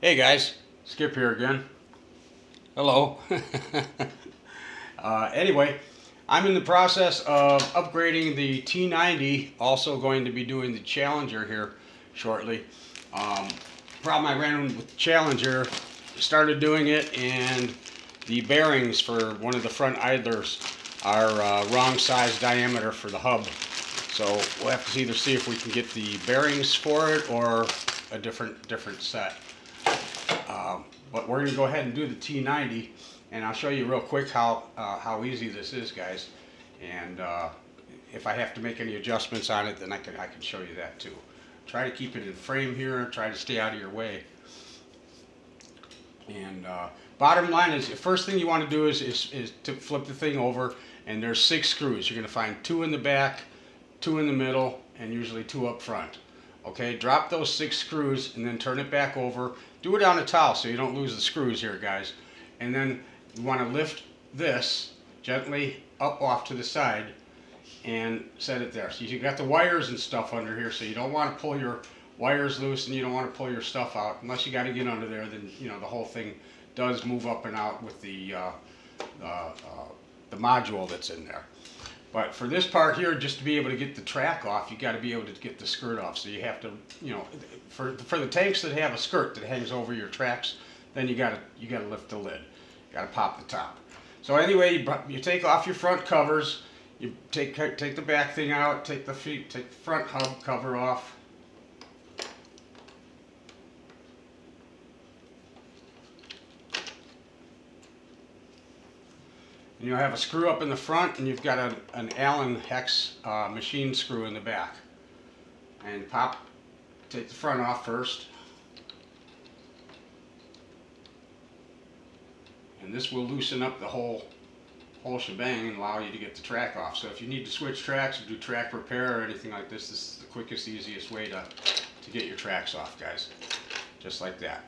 Hey guys, Skip here again. Hello. Anyway, I'm in the process of upgrading the T90, also going to be doing the Challenger here shortly. Um, Problem I ran with the Challenger, started doing it, and the bearings for one of the front idlers are wrong size diameter for the hub. So we'll have to either see if we can get the bearings for it or a different set. But we're going to go ahead and do the T90, and I'll show you real quick how easy this is, guys. And if I have to make any adjustments on it, then I can show you that too. Try to keep it in frame here. Try to stay out of your way. And bottom line is, the first thing you want to do is to flip the thing over, and there's 6 screws. You're going to find 2 in the back, 2 in the middle, and usually 2 up front. Okay, drop those 6 screws and then turn it back over. Do it on a towel so you don't lose the screws here, guys. And then you want to lift this gently up off to the side and set it there. So you got the wires and stuff under here, so you don't want to pull your wires loose and you don't want to pull your stuff out. Unless you got to get under there, then you know the whole thing does move up and out with the module that's in there. But for this part here, just to be able to get the track off, you got to be able to get the skirt off. So you have to, you know, for the tanks that have a skirt that hangs over your tracks, then you got to lift the lid. You got to pop the top. So anyway, you take off your front covers. You take the back thing out. Take the front hub cover off. And you'll have a screw up in the front, and you've got an Allen hex machine screw in the back. And take the front off first. And this will loosen up the whole shebang and allow you to get the track off. So if you need to switch tracks or do track repair or anything like this, this is the quickest, easiest way to get your tracks off, guys. Just like that.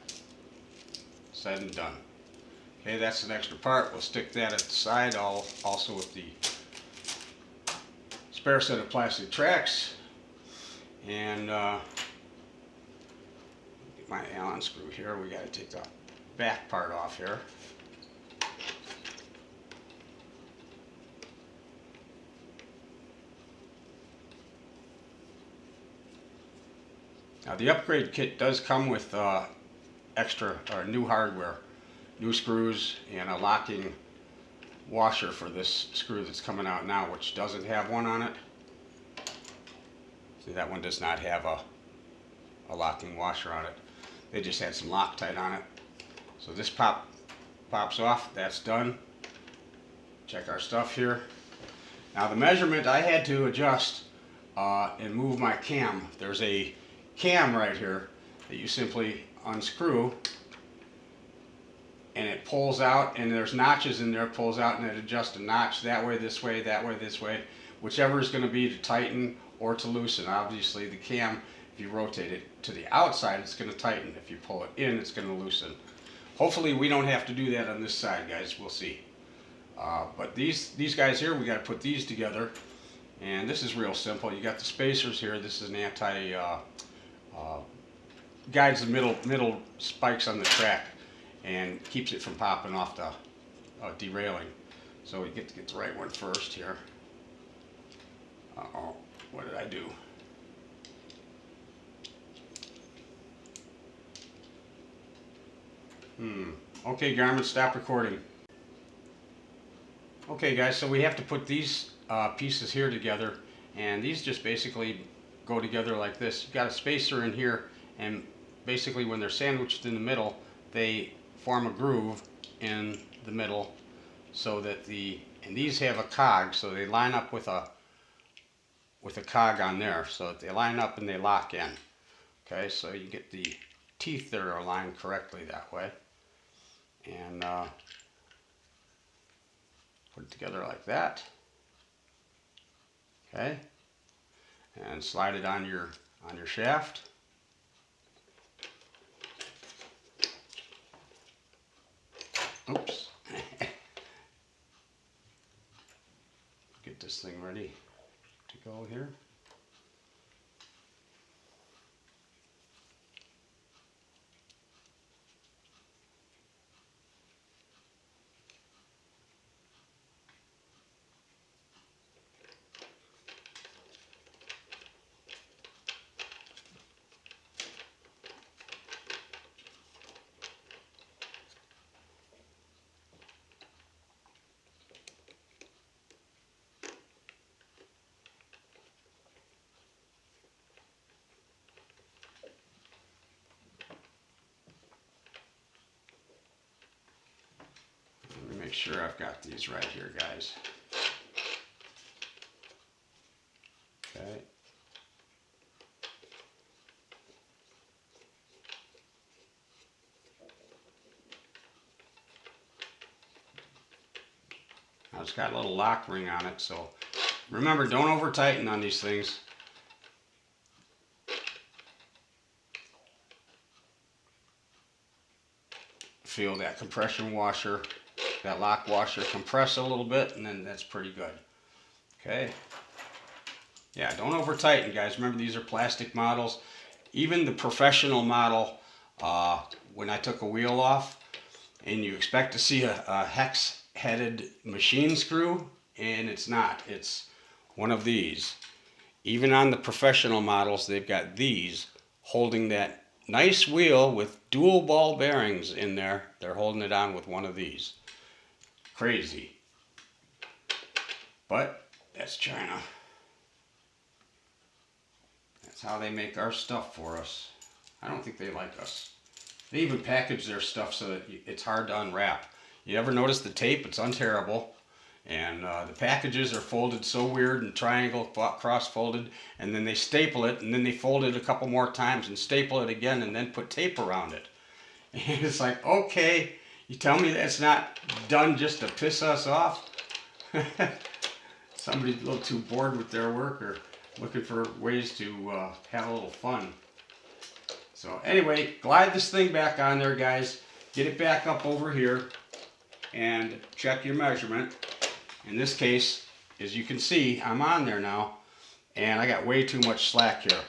Said and done. Okay, that's an extra part. We'll stick that at the side, also with the spare set of plastic tracks. And get my Allen screw here. We got to take the back part off here. Now the upgrade kit does come with extra or new hardware. New screws and a locking washer for this screw that's coming out now, which doesn't have one on it. See, that one does not have a locking washer on it. They just had some Loctite on it. So this pops off. That's done. Check our stuff here. Now the measurement I had to adjust and move my cam. There's a cam right here that you simply unscrew, and it pulls out, and there's notches in there, pulls out, and it adjusts a notch that way, this way, that way, this way, whichever is going to be to tighten or to loosen. Obviously the cam, if you rotate it to the outside, it's going to tighten. If you pull it in, it's going to loosen. Hopefully we don't have to do that on this side, guys. We'll see. But these guys here, we got to put these together, and this is real simple. You got the spacers here. This is an guides the middle spikes on the track and keeps it from popping off the derailing. So we get to get the right one first here. Uh-oh, what did I do? Okay, Garmin, stop recording. Okay, guys, so we have to put these pieces here together, and these just basically go together like this. You've got a spacer in here, and basically when they're sandwiched in the middle, they form a groove in the middle, so that and these have a cog, so they line up with a cog on there, so that they line up and they lock in. Okay, so you get the teeth that are aligned correctly that way, and put it together like that. Okay, and slide it on your shaft. Oops. Get this thing ready to go here. make sure I've got these right here, guys. Okay. Now it's got a little lock ring on it, so remember, don't over tighten on these things. Feel that compression washer, that lock washer compress a little bit, and then that's pretty good. Okay. Yeah, don't over tighten, guys. Remember, these are plastic models. Even the professional model, when I took a wheel off, and you expect to see a hex-headed machine screw, and it's not. It's one of these. Even on the professional models, they've got these holding that nice wheel with dual ball bearings in there. They're holding it on with one of these. Crazy. But that's China. That's how they make our stuff for us. I don't think they like us. They even package their stuff so that it's hard to unwrap. You ever notice the tape? It's untearable. And the packages are folded so weird and triangle cross-folded, and then they staple it, and then they fold it a couple more times and staple it again, and then put tape around it. And it's like, okay, you tell me that's not done just to piss us off? Somebody's a little too bored with their work or looking for ways to have a little fun. So anyway, glide this thing back on there, guys. Get it back up over here and check your measurement. In this case, as you can see, I'm on there now, and I got way too much slack here.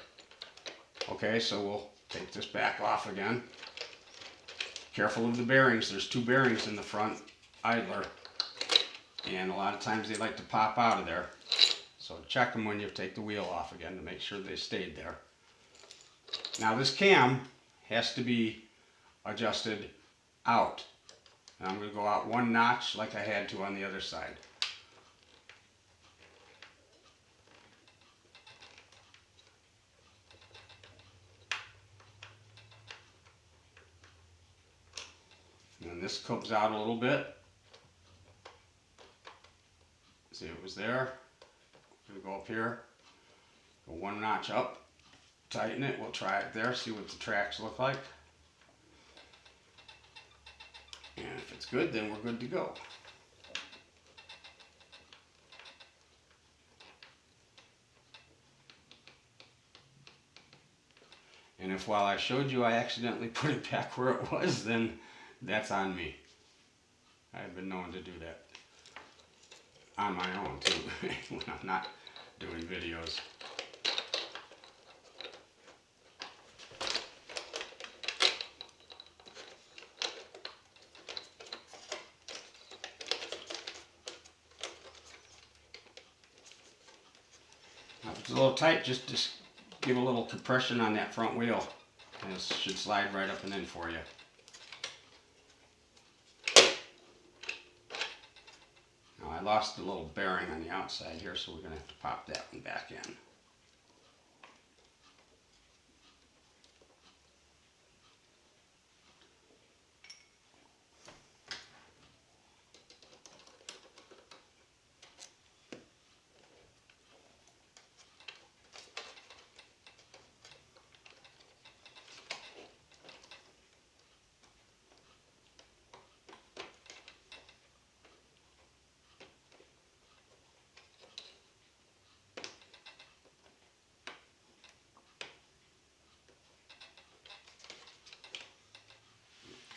Okay, so we'll take this back off again. Careful of the bearings. There's two bearings in the front idler, and a lot of times they like to pop out of there. So check them when you take the wheel off again to make sure they stayed there. Now this cam has to be adjusted out. And I'm going to go out one notch like I had to on the other side. And then this comes out a little bit. See, it was there. I'm going to go up here, go one notch up, tighten it. We'll try it there, see what the tracks look like. And if it's good, then we're good to go. And if while I showed you I accidentally put it back where it was, then that's on me. I've been known to do that on my own too, when I'm not doing videos. Now, if it's a little tight, just give a little compression on that front wheel, and it should slide right up and in for you. Now I lost the little bearing on the outside here, so we're going to have to pop that one back in.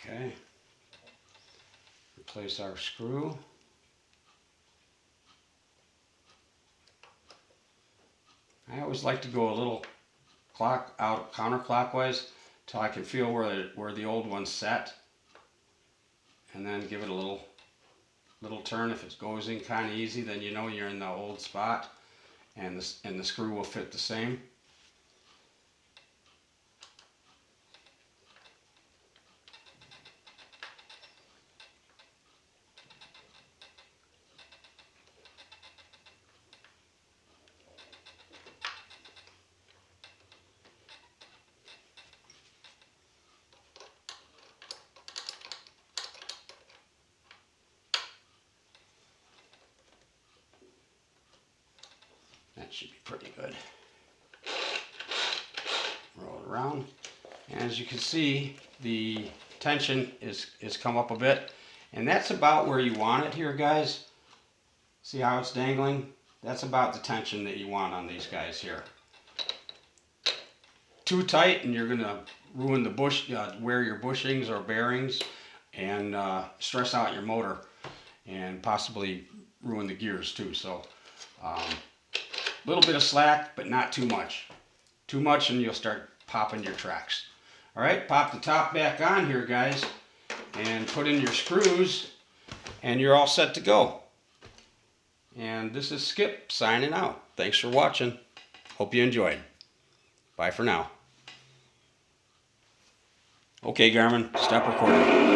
Okay, replace our screw. I always like to go a little counterclockwise till I can feel where the old one's set, and then give it a little turn. If it goes in kind of easy, then you know you're in the old spot, and the screw will fit the same. That should be pretty good. Roll it around. And as you can see, the tension is come up a bit. And that's about where you want it here, guys. See how it's dangling? That's about the tension that you want on these guys here. Too tight and you're going to ruin the wear your bushings or bearings and stress out your motor and possibly ruin the gears too. So a little bit of slack, but not too much. Too much and you'll start popping your tracks. Alright, pop the top back on here, guys, and put in your screws and you're all set to go. And this is Skip signing out. Thanks for watching. Hope you enjoyed. Bye for now. Okay, Garmin, stop recording.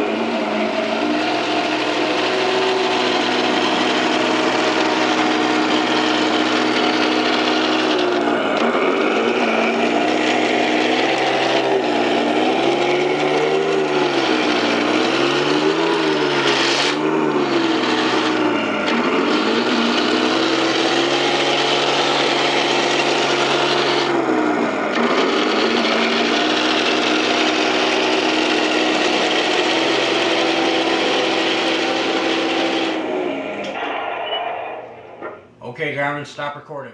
Okay, Garmin, stop recording.